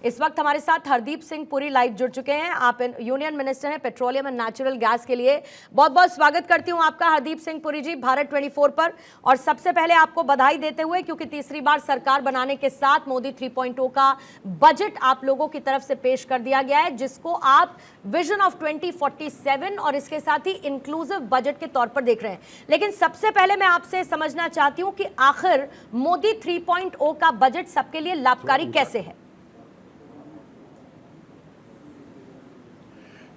इस वक्त हमारे साथ हरदीप सिंह पुरी लाइव जुड़ चुके हैं। आप यूनियन मिनिस्टर हैं पेट्रोलियम एंड नेचुरल गैस के लिए। बहुत बहुत स्वागत करती हूं आपका हरदीप सिंह पुरी जी भारत 24 पर। और सबसे पहले आपको बधाई देते हुए, क्योंकि तीसरी बार सरकार बनाने के साथ मोदी 3.0 का बजट आप लोगों की तरफ से पेश कर दिया गया है, जिसको आप विजन ऑफ 2047 और इसके साथ ही इंक्लूसिव बजट के तौर पर देख रहे हैं। लेकिन सबसे पहले मैं आपसे समझना चाहती हूं कि आखिर मोदी 3.0 का बजट सबके लिए लाभकारी कैसे है।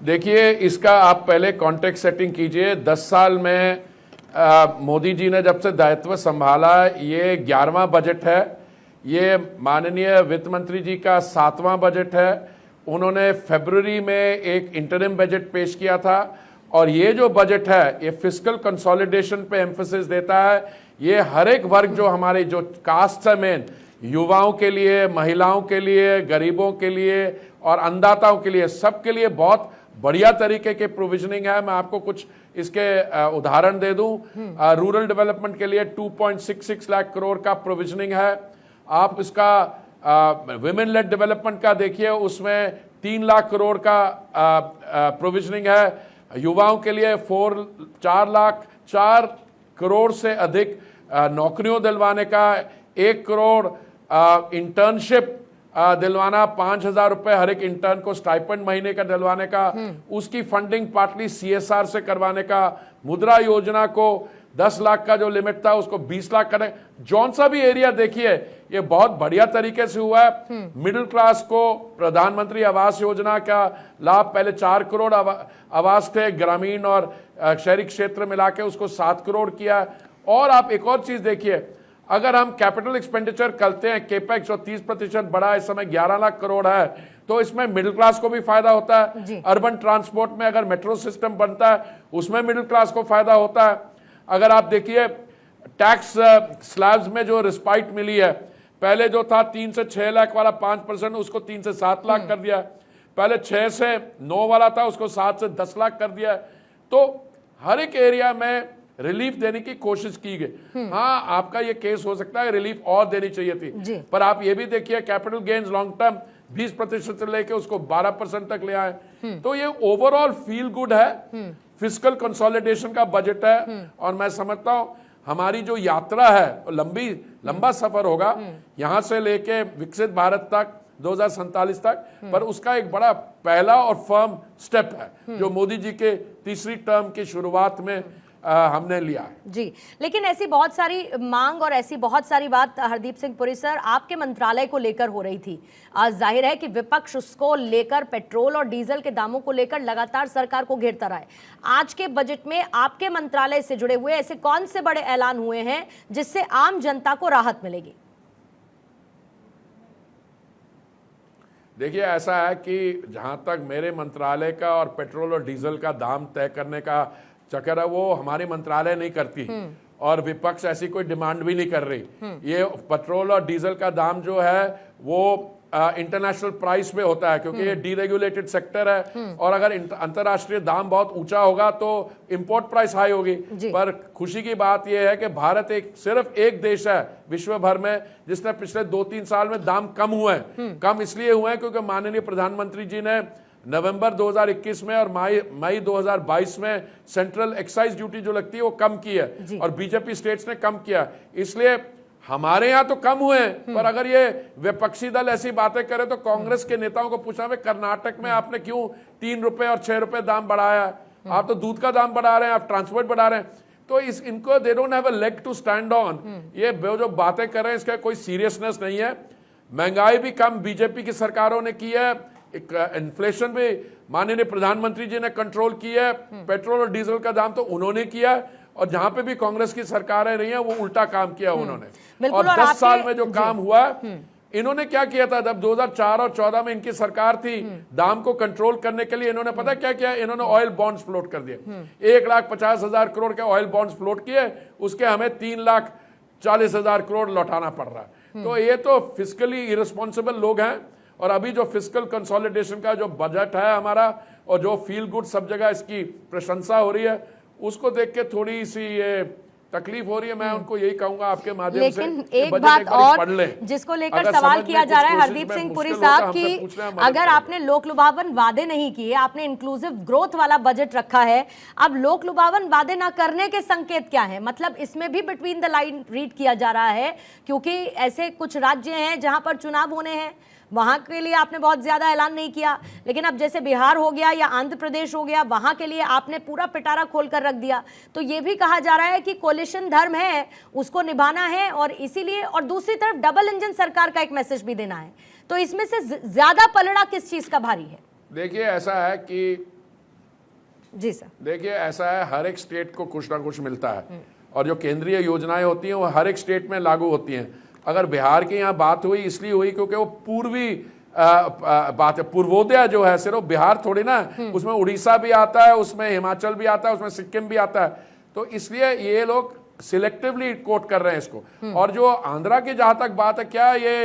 देखिए, इसका आप पहले कॉन्टेक्स्ट सेटिंग कीजिए। 10 साल में मोदी जी ने जब से दायित्व संभाला, ये 11वां बजट है। ये माननीय वित्त मंत्री जी का 7वां बजट है। उन्होंने फरवरी में एक इंटरिम बजट पेश किया था और ये जो बजट है ये फिस्कल कंसोलिडेशन पे एम्फेसिस देता है। ये हर एक वर्ग, जो हमारे जो कास्ट है मेन, युवाओं के लिए, महिलाओं के लिए, गरीबों के लिए और अन्नदाताओं के लिए, सबके लिए बहुत बढ़िया तरीके के प्रोविजनिंग है। मैं आपको कुछ इसके उदाहरण दे दूं। रूरल डेवलपमेंट के लिए 2.66 लाख करोड़ का प्रोविजनिंग है। आप इसका विमेन लेड डेवलपमेंट का देखिए, उसमें 3 लाख करोड़ का प्रोविजनिंग है। युवाओं के लिए 4 करोड़ से अधिक नौकरियों दिलवाने का, 1 करोड़ इंटर्नशिप दिलवाना, 5,000 रुपए हर एक इंटर्न को स्टाइपेंड महीने का दिलवाने का, उसकी फंडिंग पार्टली CSR से करवाने का, मुद्रा योजना को 10 लाख का जो लिमिट था उसको 20 लाख करने। जौन सा भी एरिया देखिए, ये बहुत बढ़िया तरीके से हुआ है। मिडिल क्लास को प्रधानमंत्री आवास योजना का लाभ, पहले 4 करोड़ आवास थे ग्रामीण और शहरी क्षेत्र मिला के, उसको 7 करोड़ किया। और आप एक और चीज देखिए, अगर हम कैपिटल एक्सपेंडिचर करते हैं, केपेक्स जो 30% बढ़ा, इस समय 11 लाख करोड़ है, तो इसमें मिडिल क्लास को भी फायदा होता है। अर्बन ट्रांसपोर्ट में अगर मेट्रो सिस्टम बनता है, उसमें मिडिल क्लास को फायदा होता है। अगर आप देखिए टैक्स स्लैब्स में जो रिस्पाइट मिली है, पहले जो था 3 से 6 लाख वाला 5%, उसको 3 से 7 लाख कर दिया। पहले 6 से 9 वाला था, उसको 7 से 10 लाख कर दिया। तो हर एक एरिया में रिलीफ देने की कोशिश की गई। हाँ, आपका ये केस हो सकता है रिलीफ और देनी चाहिए थी, पर आप ये भी देखिए कैपिटल गेन्स लॉन्ग टर्म 20% से लेके उसको 12% तक ले आए। तो ये ओवरऑल फील गुड है, फिस्कल कंसोलिडेशन का बजट है। और मैं समझता हूं हमारी जो यात्रा है लंबा सफर होगा, यहां से लेके विकसित भारत तक 2047 तक, पर उसका एक बड़ा पहला और फर्म स्टेप है जो मोदी जी के तीसरी टर्म की शुरुआत में हमने लिया है। जी, लेकिन ऐसी बहुत सारी मांग और ऐसी बहुत सारी बात हरदीप सिंह पुरी सर आपके मंत्रालय को लेकर हो रही थी। जाहिर है कि विपक्ष उसको लेकर, पेट्रोल और डीजल के दामों को लेकर लगातार सरकार को घेरता रहा है। आज के बजट में आपके मंत्रालय से जुड़े हुए ऐसे कौन से बड़े ऐलान हुए हैं जिससे आम जनता को राहत मिलेगी? देखिए, ऐसा है कि जहां तक मेरे मंत्रालय का और पेट्रोल और डीजल का दाम तय करने का चक्कर है, वो हमारी मंत्रालय नहीं करती और विपक्ष ऐसी कोई डिमांड भी नहीं कर रही। ये पेट्रोल और डीजल का दाम जो है वो इंटरनेशनल प्राइस पे होता है, क्योंकि ये डीरेगुलेटेड सेक्टर है। और अगर अंतरराष्ट्रीय दाम बहुत ऊंचा होगा तो इंपोर्ट प्राइस हाई होगी। पर खुशी की बात यह है कि भारत सिर्फ एक देश है विश्व भर में जिसने पिछले 2-3 साल में दाम कम हुए हैं। कम इसलिए हुए हैं क्योंकि माननीय प्रधानमंत्री जी ने नवंबर 2021 में और मई 2022 में सेंट्रल एक्साइज ड्यूटी जो लगती है वो कम की है, और बीजेपी स्टेट्स ने कम किया। इसलिए हमारे यहाँ तो कम हुए हैं, पर अगर ये विपक्षी दल ऐसी बातें करे तो कांग्रेस के नेताओं को पूछा, भाई कर्नाटक में आपने क्यों 3 रुपए और 6 रुपए दाम बढ़ाया? आप तो दूध का दाम बढ़ा रहे हैं, आप ट्रांसपोर्ट बढ़ा रहे हैं। तो इनको they don't have a leg to stand on. ये जो बातें कर रहे हैं इसका कोई सीरियसनेस नहीं है। महंगाई भी कम बीजेपी की सरकारों ने की है, इन्फ्लेशन भी माननीय प्रधानमंत्री जी ने कंट्रोल की है, पेट्रोल और डीजल का दाम तो उन्होंने किया, और जहां पे भी कांग्रेस की सरकारें रही हैं वो उल्टा काम किया उन्होंने। और 10 साल में जो काम हुआ, इन्होंने क्या किया था? जब 2004 और 14 में इनकी सरकार थी, दाम को कंट्रोल करने के लिए इन्होंने पता क्या किया? इन्होंने ऑयल बॉन्ड्स फ्लोट कर दिए। 1,50,000 करोड़ के ऑयल बॉन्ड्स फ्लोट किए, उसके हमें 3,40,000 करोड़ लौटाना पड़ रहा है। तो ये तो फिस्कली इरेस्पॉन्सिबल लोग हैं। और अभी जो फिस्कल कंसोलिडेशन का जो बजट है हमारा, और जो फील गुड सब जगह इसकी प्रशंसा हो रही है, उसको देख के थोड़ी सी ये तकलीफ हो रही है, मैं उनको यही कहूंगा आपके माध्यम से लेकिन कि एक बजट बात बार पढ़ और लें। जिसको लेकर अगर सवाल समझ किया में जा कुछ रहा है कोशिश हरदीप में सिंह पुरी मुश्किल होता है, साहब हमसे कि पूछना है, मदद अगर करेंगे। आपने लोक लुभावन वादे नहीं किए, आपने इंक्लूसिव ग्रोथ वाला बजट रखा है, अब लोक लुभावन वादे ना करने के संकेत क्या है? मतलब इसमें भी बिटवीन द लाइन रीड किया जा रहा है, क्योंकि ऐसे कुछ राज्य हैं जहां पर चुनाव होने हैं, वहां के लिए आपने बहुत ज्यादा ऐलान नहीं किया, लेकिन अब जैसे बिहार हो गया या आंध्र प्रदेश हो गया, वहां के लिए आपने पूरा पिटारा खोलकर रख दिया। तो ये भी कहा जा रहा है कि कोलिशन धर्म है, उसको निभाना है, और इसीलिए, और दूसरी तरफ डबल इंजन सरकार का एक मैसेज भी देना है। तो इसमें से ज्यादा पलड़ा किस चीज का भारी है? देखिए ऐसा है कि जी सर। देखिए ऐसा है, हर एक स्टेट को कुछ ना कुछ मिलता है, और जो केंद्रीय योजनाएं होती हैं वो हर एक स्टेट में लागू होती हैं। अगर बिहार की यहाँ बात हुई इसलिए हुई क्योंकि वो पूर्वी बात है, पूर्वोदय जो है सिर्फ बिहार थोड़ी ना, उसमें उड़ीसा भी आता है, उसमें हिमाचल भी आता है, उसमें सिक्किम भी आता है। तो इसलिए ये लोग सिलेक्टिवली कोट कर रहे हैं इसको। और जो आंध्रा की जहां तक बात है, क्या ये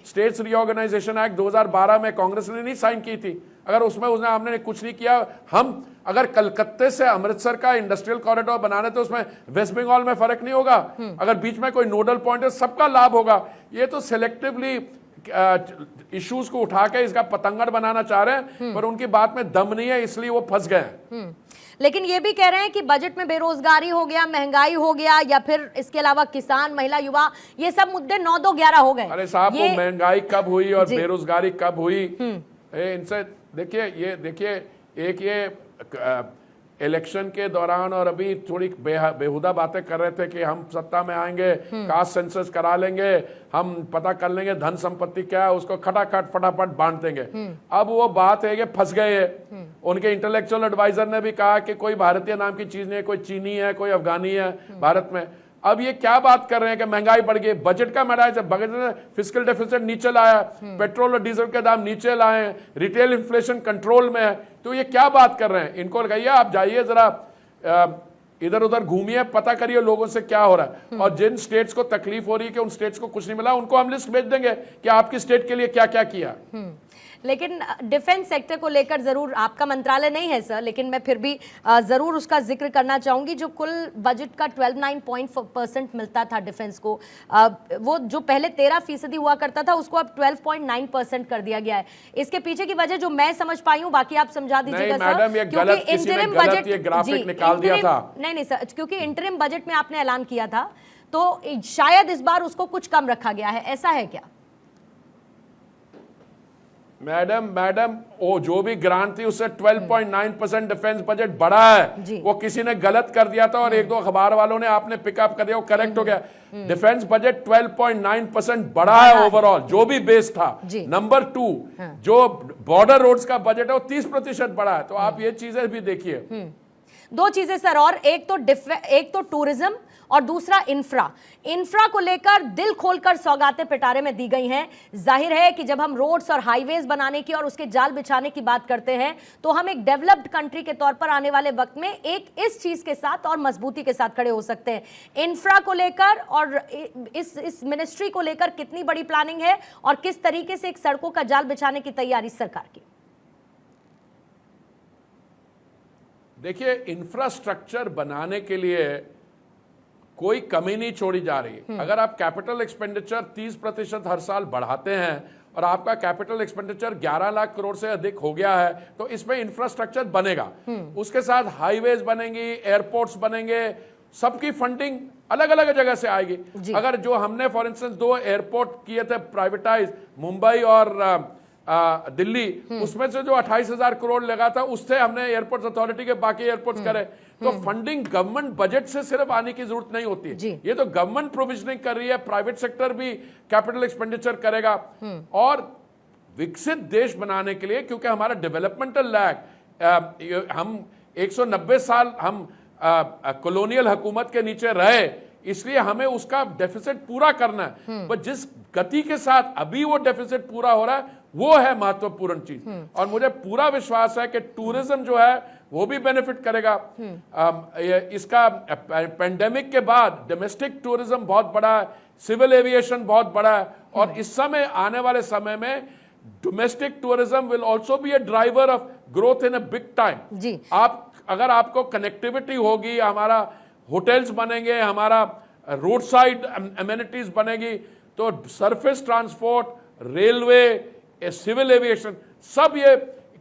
स्टेट्स रीऑर्गेनाइजेशन एक्ट 2012 में कांग्रेस ने नहीं साइन की थी? अगर उसमें हमने कुछ नहीं किया, हम अगर कलकत्ते से अमृतसर का इंडस्ट्रियल कॉरिडोर बनाने तो उसमें वेस्ट बंगाल में फर्क नहीं होगा? अगर बीच में कोई नोडल पॉइंट है, सबका लाभ होगा। ये तो सिलेक्टिवली इश्यूज को उठा के इसका पतंगड़ बनाना चाह रहे हैं, पर उनकी बात में दम नहीं है, इसलिए वो फंस गए हैं। लेकिन ये भी कह रहे हैं कि बजट में बेरोजगारी हो गया, महंगाई हो गया, या फिर इसके अलावा किसान, महिला, युवा, ये सब मुद्दे 9-2-11 हो गए। अरे साहब, वो महंगाई कब हुई और बेरोजगारी कब हुई? इनसे देखिए, ये देखिए, एक ये इलेक्शन के दौरान और अभी थोड़ी बेहुदा बातें कर रहे थे कि हम सत्ता में आएंगे, कास्ट सेंसस करा लेंगे, हम पता कर लेंगे धन संपत्ति क्या है, उसको खटाखट फटाफट बांट देंगे। अब वो बात है कि फंस गए हैं। उनके इंटेलेक्चुअल एडवाइजर ने भी कहा कि कोई भारतीय नाम की चीज नहीं है, कोई चीनी है, कोई अफगानी है भारत में। अब ये क्या बात कर रहे हैं कि महंगाई बढ़ गई? बजट का मैटर है, बजट ने फिस्कल डेफिसिट नीचे लाया, पेट्रोल और डीजल के दाम नीचे लाए, रिटेल इन्फ्लेशन कंट्रोल में है। तो ये क्या बात कर रहे हैं? इनको कहिए आप जाइए जरा इधर उधर घूमिए, पता करिए लोगों से क्या हो रहा है। और जिन स्टेट्स को तकलीफ हो रही है कि उन स्टेट्स को कुछ नहीं मिला, उनको हम लिस्ट भेज देंगे कि आपकी स्टेट के लिए क्या क्या किया। लेकिन डिफेंस सेक्टर को लेकर जरूर, आपका मंत्रालय नहीं है सर, लेकिन मैं फिर भी जरूर उसका जिक्र करना चाहूंगी। जो कुल बजट का 12.9% मिलता था डिफेंस को, वो जो पहले 13% हुआ करता था, उसको अब 12.9% कर दिया गया है। इसके पीछे की वजह जो मैं समझ पाई हूँ, बाकी आप समझा दीजिएगा सर, क्योंकि इंटरिम बजट ये ग्राफिक निकाल दिया था। नहीं सर, क्योंकि इंटरिम बजट में आपने ऐलान किया था, तो शायद इस बार उसको कुछ कम रखा गया है, ऐसा है क्या? मैडम वो जो भी ग्रांट थी उससे 12.9% डिफेंस बजट बढ़ा है। वो किसी ने गलत कर दिया था और एक दो अखबार वालों ने आपने पिकअप कर दिया, वो करेक्ट हो गया। डिफेंस बजट 12.9% बढ़ा है ओवरऑल, जो भी बेस था। नंबर 2, जो बॉर्डर रोड्स का बजट है वो 30% बढ़ा है। तो आप ये चीजें भी देखिए। दो चीजें सर, और एक तो टूरिज्म और दूसरा इंफ्रा को लेकर दिल खोलकर सौगातें पिटारे में दी गई हैं। जाहिर है कि जब हम रोड्स और हाईवेज बनाने की और उसके जाल बिछाने की बात करते हैं, तो हम एक डेवलप्ड कंट्री के तौर पर आने वाले वक्त में एक इस चीज के साथ और मजबूती के साथ खड़े हो सकते हैं। इंफ्रा को लेकर और इस मिनिस्ट्री को लेकर कितनी बड़ी प्लानिंग है और किस तरीके से एक सड़कों का जाल बिछाने की तैयारी सरकार की? देखिए, इंफ्रास्ट्रक्चर बनाने के लिए कोई कमी नहीं छोड़ी जा रही। अगर आप कैपिटल एक्सपेंडिचर 30% हर साल बढ़ाते हैं और आपका कैपिटल एक्सपेंडिचर 11 लाख करोड़ से अधिक हो गया है, तो इसमें इंफ्रास्ट्रक्चर बनेगा। उसके साथ हाईवेज बनेंगी, एयरपोर्ट्स बनेंगे, सबकी फंडिंग अलग अलग जगह से आएगी। अगर जो हमने फॉर इंस्टेंस 2 एयरपोर्ट किए थे प्राइवेटाइज, मुंबई और दिल्ली, उसमें से जो 28,000 करोड़ लगा था, उससे हमने एयरपोर्ट अथॉरिटी के बाकी एयरपोर्ट्स करे। तो फंडिंग गवर्नमेंट बजट से सिर्फ आने की जरूरत नहीं होती है, ये तो गवर्नमेंट प्रोविजनिंग कर रही है, प्राइवेट सेक्टर भी कैपिटल एक्सपेंडिचर करेगा। और विकसित देश बनाने के लिए, क्योंकि हमारा डेवलपमेंटल लैग, हम 190 साल हम कॉलोनियल हुकूमत के नीचे रहे, इसलिए हमें उसका डेफिसिट पूरा करना है। पर जिस गति के साथ अभी वो डेफिसिट पूरा हो रहा है, वो है महत्वपूर्ण चीज। और मुझे पूरा विश्वास है कि टूरिज्म जो है वो भी बेनिफिट करेगा। इसका पेंडेमिक के बाद डोमेस्टिक टूरिज्म बहुत बड़ा है, सिविल एविएशन बहुत बड़ा है, और इस समय आने वाले समय में domestic tourism will also be a driver of growth in a big time. आप अगर आपको कनेक्टिविटी होगी, हमारा होटल्स बनेंगे, हमारा रोड साइड एमिनिटीज बनेगी, तो surface transport, railway, civil aviation, सब ये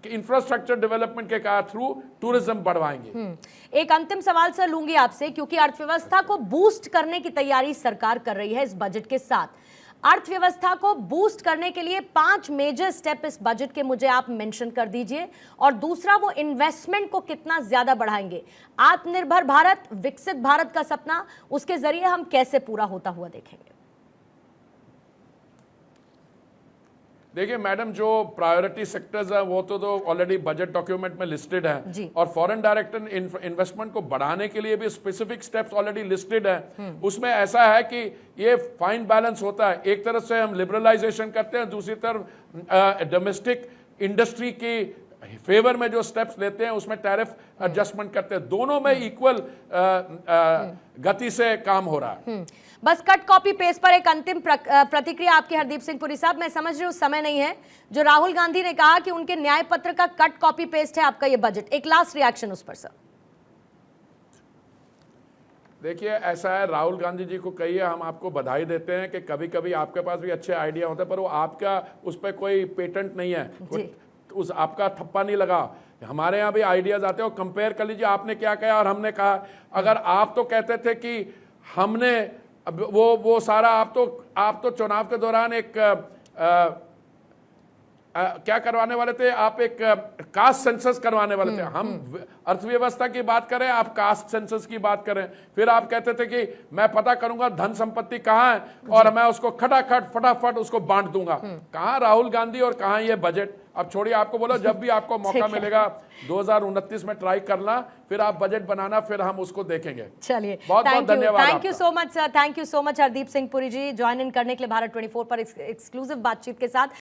इंफ्रास्ट्रक्चर डेवलपमेंट के थ्रू टूरिज्म बढ़वाएंगे। एक अंतिम सवाल सर लूंगी आपसे, क्योंकि अर्थव्यवस्था को बूस्ट करने की तैयारी सरकार कर रही है इस बजट के साथ। अर्थव्यवस्था को बूस्ट करने के लिए 5 मेजर स्टेप इस बजट के मुझे आप मेंशन कर दीजिए, और दूसरा वो इन्वेस्टमेंट को कितना ज्यादा बढ़ाएंगे। आत्मनिर्भर भारत, विकसित भारत का सपना, उसके जरिए हम कैसे पूरा होता हुआ देखेंगे? देखिए मैडम, जो प्रायोरिटी सेक्टर्स हैं वो तो ऑलरेडी बजट डॉक्यूमेंट में लिस्टेड है, और फॉरेन डायरेक्ट इन्वेस्टमेंट को बढ़ाने के लिए भी स्पेसिफिक स्टेप्स ऑलरेडी लिस्टेड है। उसमें ऐसा है कि ये फाइन बैलेंस होता है, एक तरफ से हम लिबरलाइजेशन करते हैं, दूसरी तरफ डोमेस्टिक इंडस्ट्री की फेवर में जो स्टेप्स लेते हैं उसमें टैरिफ एडजस्टमेंट करते हैं। दोनों में इक्वल गति से काम हो रहा है। बस कट कॉपी पेस्ट पर एक अंतिम प्रतिक्रिया आपकी हरदीप सिंह पुरी साहब। मैं समझ रही हूँ समय नहीं है, जो राहुल गांधी ने कहा कि उनके न्याय पत्र का कट कॉपी पेस्ट है आपका ये बजट, एक लास्ट रिएक्शन उस पर सर। देखिए ऐसा है, राहुल गांधी जी को कहिए हम आपको बधाई देते हैं कि कभी कभी आपके पास भी अच्छे आइडिया होते हैं, पर वो आपका उस पर कोई पेटेंट नहीं है, उस आपका थप्पा नहीं लगा। हमारे यहाँ भी आइडियाज आते हैं, और कंपेयर कर लीजिए आपने क्या कहा और हमने कहा। अगर आप तो कहते थे कि हमने वो सारा, आप तो चुनाव के दौरान एक क्या करवाने वाले थे, आप एक कास्ट सेंसस करवाने वाले थे। हम अर्थव्यवस्था की बात करें, आप कास्ट सेंसस की बात करें। फिर आप कहते थे कि मैं पता करूंगा धन संपत्ति कहाँ है और मैं उसको खटाखट फटाफट उसको बांट दूंगा। कहाँ राहुल गांधी और कहाँ ये बजट? अब छोड़िए, आपको बोलो जब भी आपको मौका मिलेगा 2029 में ट्राई करना, फिर आप बजट बनाना, फिर हम उसको देखेंगे। चलिए, बहुत बहुत धन्यवाद। Thank you so much sir, thank you so much Hardeep Singh Puri ji join in करने के लिए भारत 24 पर एक्सक्लूसिव बातचीत के साथ।